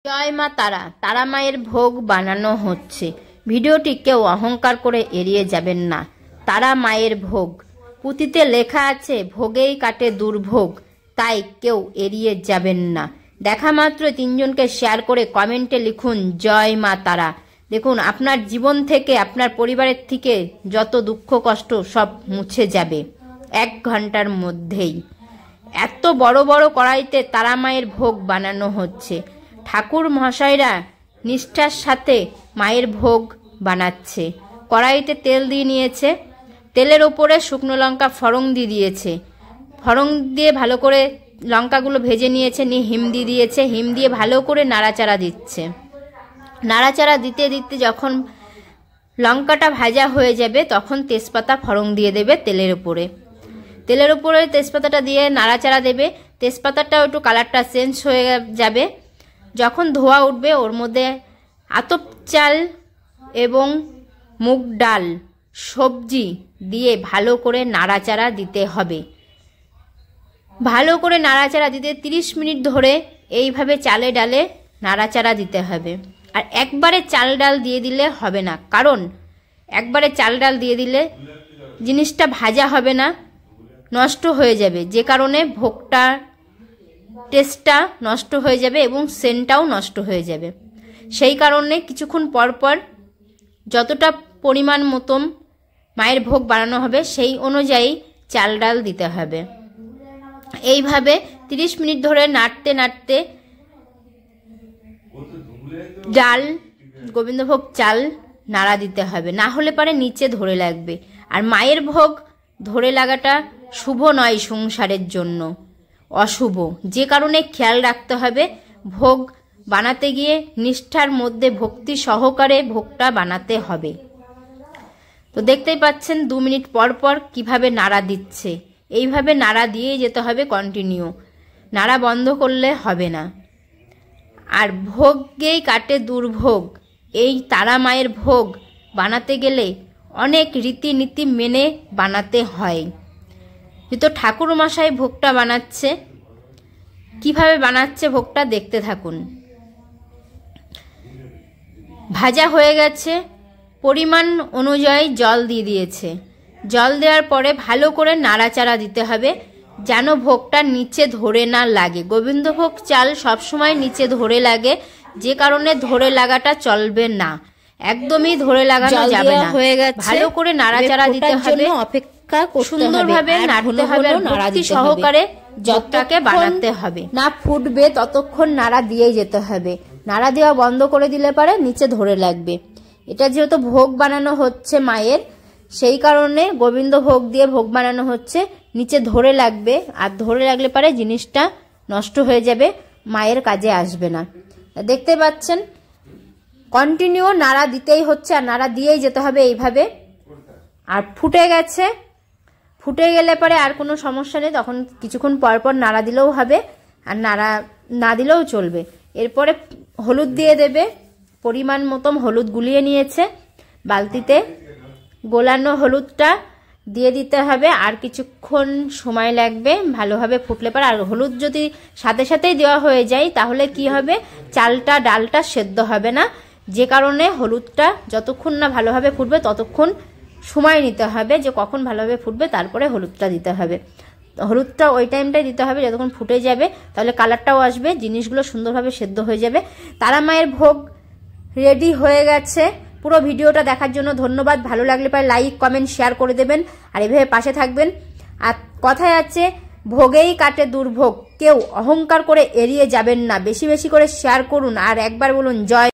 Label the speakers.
Speaker 1: জয় মা তারা। তারা মায়ের ভোগ বানানো হচ্ছে। ভিডিওটি কেউ অহংকার করে এড়িয়ে যাবেন না। তারা মায়ের ভোগ, পুঁথিতে লেখা আছে ভোগেই কাটে দুর্ভোগ, তাই কেউ এড়িয়ে যাবেন না। দেখা মাত্র 3 জনকে শেয়ার করে কমেন্টে লিখুন জয় মা তারা। দেখুন, আপনার জীবন থেকে, আপনার পরিবারের থেকে যত দুঃখ কষ্ট সব মুছে যাবে 1 ঘন্টার মধ্যেই। এত বড় বড় কড়াইতে তারা মায়ের ভোগ বানানো হচ্ছে। ঠাকুর মহাশয়রা নিষ্ঠার সাথে মায়ের ভোগ বানাচ্ছে। কড়াইতে তেল দিয়ে নিয়েছে, তেলের ওপরে শুকনো লঙ্কা ফড়ং দিয়ে দিয়েছে। ফড়ং দিয়ে ভালো করে লঙ্কাগুলো ভেজে নিয়েছে, নিয়ে হিম দিয়ে দিয়েছে। হিম দিয়ে ভালো করে নাড়াচাড়া দিচ্ছে। নাড়াচাড়া দিতে দিতে যখন লঙ্কাটা ভাজা হয়ে যাবে তখন তেজপাতা ফড়ং দিয়ে দেবে তেলের উপরে। তেলের উপরে তেজপাতাটা দিয়ে নাড়াচাড়া দেবে। তেজপাতাটাও একটু কালারটা চেঞ্জ হয়ে যাবে। যখন ধোয়া উঠবে ওর মধ্যে আতপ চাল এবং মুগ ডাল সবজি দিয়ে ভালো করে নাড়াচাড়া দিতে হবে। ভালো করে নাড়াচাড়া দিতে 30 মিনিট ধরে এইভাবে চালে ডালে নাড়াচাড়া দিতে হবে। আর একবারে চাল ডাল দিয়ে দিলে হবে না, কারণ একবারে চাল ডাল দিয়ে দিলে জিনিসটা ভাজা হবে না, নষ্ট হয়ে যাবে, যে কারণে ভোগটা টেস্টটা নষ্ট হয়ে যাবে এবং সেন্টটাও নষ্ট হয়ে যাবে। সেই কারণে কিছুক্ষণ পর পর যতটা পরিমাণ মতন মায়ের ভোগ বানানো হবে সেই অনুযায়ী চাল ডাল দিতে হবে। এইভাবে 30 মিনিট ধরে নাড়তে নাড়তে ডাল, গোবিন্দভোগ চাল নাড়া দিতে হবে, না হলে পরে নিচে ধরে লাগবে। আর মায়ের ভোগ ধরে লাগাটা শুভ নয়, সংসারের জন্য অশুভ। যে কারণে খেয়াল রাখতে হবে, ভোগ বানাতে গিয়ে নিষ্ঠার মধ্যে ভক্তি সহকারে ভোগটা বানাতে হবে। তো দেখতেই পাচ্ছেন 2 মিনিট পর পর কিভাবে নাড়া দিচ্ছে। এইভাবে নাড়া দিয়েই যেতে হবে কন্টিনিউ, নাড়া বন্ধ করলে হবে না। আর ভোগেই কাটে দুর্ভোগ, এই তারা মায়ের ভোগ বানাতে গেলে অনেক রীতিনীতি মেনে বানাতে হয়। যেহেতু ঠাকুর মশাই ভোগটা বানাচ্ছে, কিভাবে বানাচ্ছে ভোগটা দেখতে থাকুন। ভাজা হয়ে গেছে, পরিমাণ অনুযায়ী জল দিয়ে দিয়েছে। জল দেওয়ার পরে ভালো করে নাড়াচাড়া দিতে হবে যেন ভোগটা নিচে ধরে না লাগে। গোবিন্দভোগ চাল সবসময় নিচে ধরে লাগে, যে কারণে ধরে লাগাটা চলবে না, একদমই ধরে লাগানো যাবে না। হয়ে গেছে, ভালো করে নাড়াচাড়া দিতে হবে, অপেক্ষা সুন্দরভাবে নাড়তে হবে, ভক্তি সহকারে জগটাকে বানাতে হবে। না ফুটবে ততক্ষণ নাড়া দিয়েই যেতে হবে। নাড়া দেওয়া বন্ধ করে দিলে পারে নিচে ধরে লাগবে। এটা যেহেতু ভোগ বানানো হচ্ছে মায়ের, সেই কারণে গোবিন্দ ভোগ দিয়ে ভোগ বানানো হচ্ছে, নিচে ধরে লাগবে। আর ধরে লাগলে পারে জিনিসটা নষ্ট হয়ে যাবে, মায়ের কাজে আসবে না। দেখতে পাচ্ছেন কন্টিনিউ নাড়া দিতেই হচ্ছে, আর নাড়া দিয়েই যেতে হবে এইভাবে। আর ফুটে গেছে, ফুটে গেলে পরে আর কোনো সমস্যা নেই, তখন কিছুক্ষণ পর পর নাড়া দিলেও হবে, আর নাড়া না দিলেও চলবে। এরপরে হলুদ দিয়ে দেবে, পরিমাণ মতন হলুদ গুলিয়ে নিয়েছে বালতিতে, গোলানো হলুদটা দিয়ে দিতে হবে। আর কিছুক্ষণ সময় লাগবে ভালোভাবে ফুটলে পরে। আর হলুদ যদি সাথে সাথেই দেওয়া হয়ে যায় তাহলে কি হবে, চালটা ডালটা সেদ্ধ হবে না, যে কারণে হলুদটা যতক্ষণ না ভালোভাবে ফুটবে ততক্ষণ সময় নিতে হবে, যে কখন ভালোভাবে ফুটবে তারপরে হলুদটা দিতে হবে। হলুদটা ওই টাইমটাই দিতে হবে যতক্ষণ ফুটে যাবে, তাহলে কালারটাও আসবে, জিনিসগুলো সুন্দরভাবে সেদ্ধ হয়ে যাবে। তারা মায়ের ভোগ রেডি হয়ে গেছে। পুরো ভিডিওটা দেখার জন্য ধন্যবাদ। ভালো লাগলে পারে লাইক, কমেন্ট, শেয়ার করে দেবেন, আর এভাবে পাশে থাকবেন। আর কথায় আছে ভোগেই কাটে দুর্ভোগ, কেউ অহংকার করে এড়িয়ে যাবেন না। বেশি বেশি করে শেয়ার করুন, আর একবার বলুন জয়।